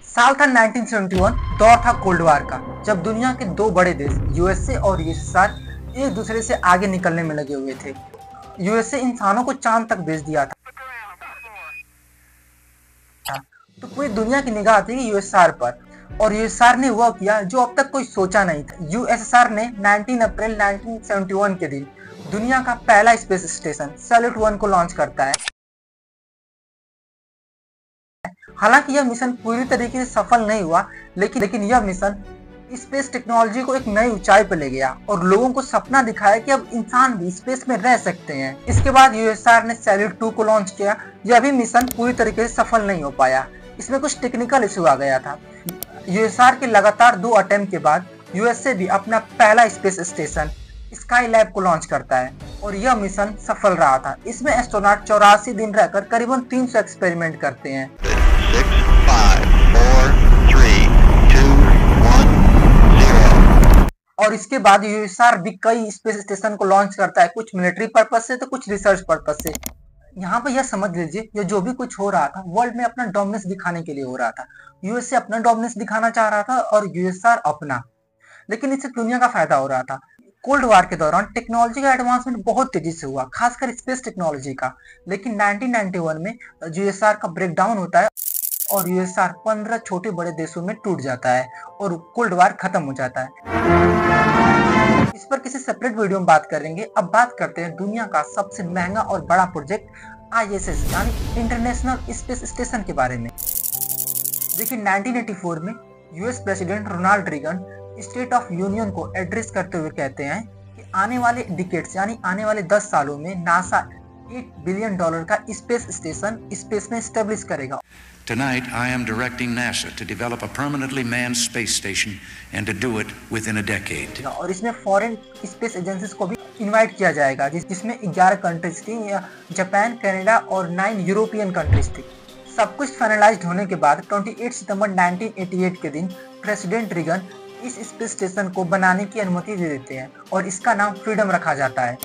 साल था 1971। दौर था कोल्ड वार का, जब दुनिया के दो बड़े देश यूएसए और यूएसएसआर एक दूसरे से आगे निकलने में लगे हुए थे। यूएसए इंसानों को चांद तक भेज दिया था, तो पूरी दुनिया की निगाह थी यूएसएसआर पर। और यूएसएसआर ने वह किया जो अब तक कोई सोचा नहीं था। यूएसएसआर ने 19 अप्रैल 1971 के दिन दुनिया का पहला स्पेस स्टेशन सैल्यूट 1 को लॉन्च करता है। हालांकि यह मिशन पूरी तरीके से सफल नहीं हुआ, लेकिन यह मिशन स्पेस टेक्नोलॉजी को एक नई ऊंचाई पर ले गया और लोगों को सपना दिखाया कि अब इंसान भी स्पेस में रह सकते हैं। इसके बाद यूएसएसआर ने सैल्यूट 2 को लॉन्च किया। यह भी मिशन पूरी तरीके से सफल नहीं हो पाया, इसमें कुछ टेक्निकल इशू आ गया था। यूएसएसआर के लगातार 2 अटेम्प्ट के बाद यूएसए भी अपना पहला स्पेस स्टेशन स्काई लैब को लॉन्च करता है और यह मिशन सफल रहा था। इसमें एस्ट्रोनॉट 84 दिन रहकर करीबन 300 एक्सपेरिमेंट करते हैं। 6, 5, 4, 3, 2, 1, 0। और इसके बाद यूएसएसआर भी कई स्पेस स्टेशन को लॉन्च करता है, कुछ मिलिट्री पर्पज से तो कुछ रिसर्च पर्पज से। यहाँ पर यह समझ लीजिए, ये जो भी कुछ हो रहा था वर्ल्ड में अपना डोमिनेंस दिखाने के लिए हो रहा था। यूएसए अपना डोमिनेंस दिखाना चाह रहा था और यूएसएसआर अपना, लेकिन इससे दुनिया का फायदा हो रहा था। कोल्ड वार के दौरान टेक्नोलॉजी का एडवांसमेंट बहुत तेजी से हुआ, खासकर स्पेस टेक्नोलॉजी का। लेकिन 1991 में यूएसएसआर का ब्रेकडाउन होता है और यूएसएसआर 15 छोटे बड़े देशों में टूट जाता है और कोल्ड वार खत्म हो जाता है। इस पर किसी सेपरेट वीडियो में बात करेंगे। अब बात करते हैं दुनिया का सबसे महंगा और बड़ा प्रोजेक्ट आईएसएस यानी इंटरनेशनल स्पेस स्टेशन के बारे में। देखिए 1984 में US president Ronald Reagan state of union को एड्रेस करते हुए कहते हैं कि आने वाले डिकेड्स यानी आने वाले 10 सालों में नासा $8 बिलियन का स्पेस स्टेशन स्पेस में स्टेब्लिश करेगा। Tonight, I am directing NASA to develop a permanently manned space station and to do it within a decade. और इसमें फॉरेन स्पेस एजेंसीज को भी इनवाइट किया जाएगा, जिसमें 11 कंट्रीज थी, जापान, कनाडा और 9 यूरोपियन कंट्रीज थी। सब कुछ फाइनलाइज्ड होने के बाद 28 सितंबर 1988 के दिन प्रेसिडेंट रीगन इस स्पेस स्टेशन को बनाने की अनुमति दे देते हैं और इसका नाम फ्रीडम रखा जाता है।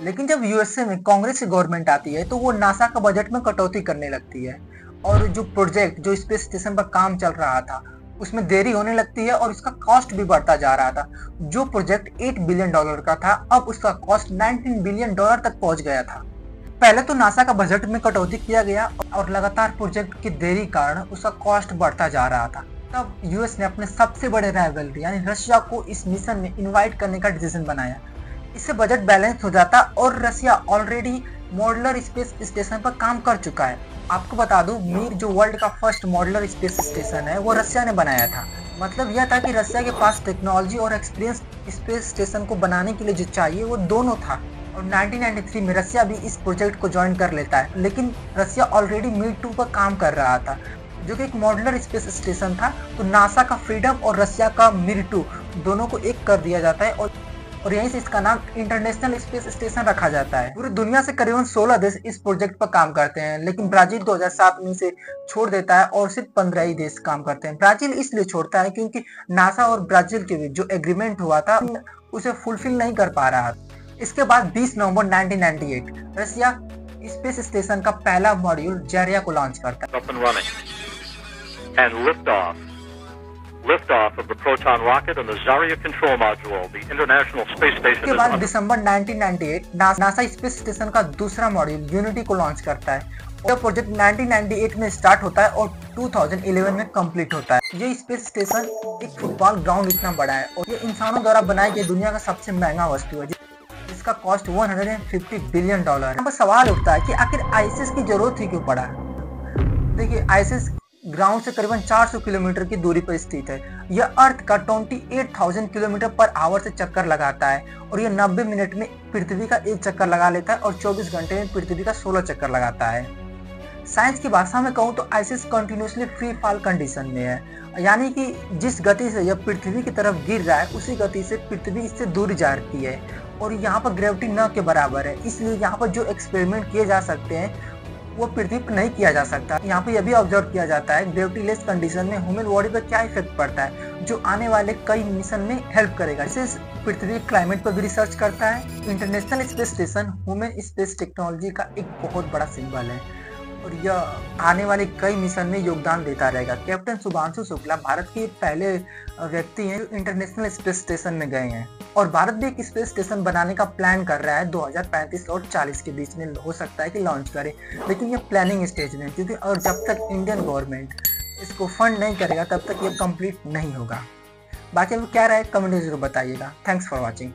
लेकिन जब यूएसए में कांग्रेस की गवर्नमेंट आती है तो वो नासा का बजट में कटौती करने लगती है और जो प्रोजेक्ट जो स्पेस स्टेशन पर काम चल रहा था उसमें देरी होने लगती है और इसका कॉस्ट भी बढ़ता जा रहा था। जो प्रोजेक्ट $8 बिलियन का था, अब उसका कॉस्ट $19 बिलियन तक पहुंच गया था। पहले तो नासा का बजट में कटौती किया गया और लगातार प्रोजेक्ट की देरी कारण उसका कॉस्ट बढ़ता जा रहा था। तब यूएस ने अपने सबसे बड़े राइवल यानी रशिया को इस मिशन में इनवाइट करने का डिसीजन बनाया। इससे बजट बैलेंस हो जाता और Russia already modular space station पर काम कर चुका है। आपको बता दूं, मीर जो वर्ल्ड का फर्स्ट मॉड्यूलर स्पेस स्टेशन है वो रशिया ने बनाया था। मतलब यह था कि रशिया के पास टेक्नोलॉजी और एक्सपीरियंस स्पेस स्टेशन को बनाने के लिए जो चाहिए वो दोनों था। और 1993 में रशिया भी इस प्रोजेक्ट को ज्वाइन कर लेता है, लेकिन रशिया ऑलरेडी मीर 2 पर काम कर रहा था जो कि एक मॉड्यूलर स्पेस स्टेशन था। तो नासा का फ्रीडम और रशिया का मीर 2 दोनों को एक कर दिया जाता है और यहीं से इसका नाम इंटरनेशनल स्पेस स्टेशन रखा जाता है। पूरी दुनिया से करीबन 16 देश इस प्रोजेक्ट पर काम करते हैं, लेकिन ब्राजील 2007 में से छोड़ देता है और सिर्फ 15 ही देश काम करते हैं। ब्राजील इसलिए छोड़ता है क्योंकि नासा और ब्राजील के बीच जो एग्रीमेंट हुआ था उसे फुलफिल नहीं कर पा रहा था। इसके बाद 20 नवंबर 1998 रशिया स्पेस स्टेशन का पहला मॉड्यूल जारिया को लॉन्च करता है। And liftoff of the Proton rocket and the Zarya control module, the International Space Station. इसके बाद दिसंबर 1998 नासा स्पेस स्टेशन का दूसरा मॉड्यूल यूनिटी को लॉन्च करता है। यह प्रोजेक्ट 1998 में स्टार्ट होता है और 2011 में कंप्लीट होता है। ये स्पेस स्टेशन एक फुटबॉल ग्राउंड इतना बड़ा है और ये इंसानों द्वारा बनाई गई दुनिया का सबसे महंगा वस्तु है, जिसका कॉस्ट $150 बिलियन। यहाँ पर सवाल उठता है कि आखिर आईएसएस की जरूरत ही क्यों पड़ा। देखिए आईएसएस ग्राउंड से करीबन 400 किलोमीटर की दूरी पर स्थित है। यह अर्थ का 28,000 किलोमीटर पर आवर से चक्कर लगाता है और यह 90 मिनट में पृथ्वी का एक चक्कर लगा लेता है और 24 घंटे में पृथ्वी का 16 चक्कर लगाता है। साइंस की भाषा में कहूँ तो ISS continuously free fall condition में है, यानी कि जिस गति से यह पृथ्वी की तरफ गिर रहा है उसी गति से पृथ्वी इससे दूर जाती है और यहाँ पर ग्रेविटी न के बराबर है। इसलिए यहाँ पर जो एक्सपेरिमेंट किए जा सकते हैं वो पृथ्वी पर नहीं किया जा सकता। यहाँ पे यह भी ऑब्जर्व किया जाता है ग्रेविटीलेस कंडीशन में ह्यूमन बॉडी पर क्या इफेक्ट पड़ता है, जो आने वाले कई मिशन में हेल्प करेगा। इसे पृथ्वी क्लाइमेट पर भी रिसर्च करता है। International space station human space technology का एक बहुत बड़ा सिंबल है। और यह आने वाले कई मिशन में योगदान देता रहेगा। कैप्टन शुभांशु शुक्ला भारत के पहले व्यक्ति हैं जो इंटरनेशनल स्पेस स्टेशन में गए हैं और भारत भी एक स्पेस स्टेशन बनाने का प्लान कर रहा है 2035 और 40 के बीच में हो सकता है कि लॉन्च करे, लेकिन ये प्लानिंग स्टेज में, क्योंकि और जब तक इंडियन गवर्नमेंट इसको फंड नहीं करेगा तब तक ये कंप्लीट नहीं होगा। बाकी अब क्या रहा है कमेंट जरूर बताइएगा। Thanks for watching.